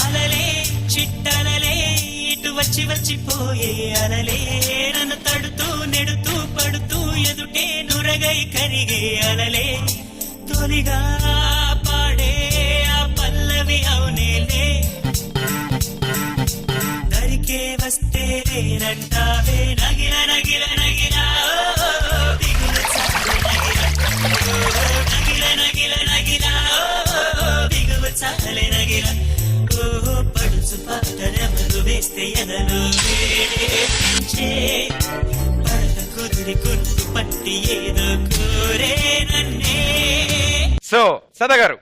అలలే చిట్టలలే ఇటు వచ్చి వచ్చిపోయే అలలే నన్ను తడుతూ నెడుతూ పడుతూ ఎదుటే నురగై కరిగే అలలే తొలిగా పాడే ఆ పల్లవి అవునేలే దరికే వస్తే రేనంటావే నగిల నగిల నగిల దిగులు చాలే నగిల నగిల నగిల దిగులు చాలే నగిల పడుచు పాటరెవరు వేస్తే ఎదలు వేడించే పడత కుదిరి గుర్తు పట్టి ఏదో కోరే నన్నే. సో సదా గారు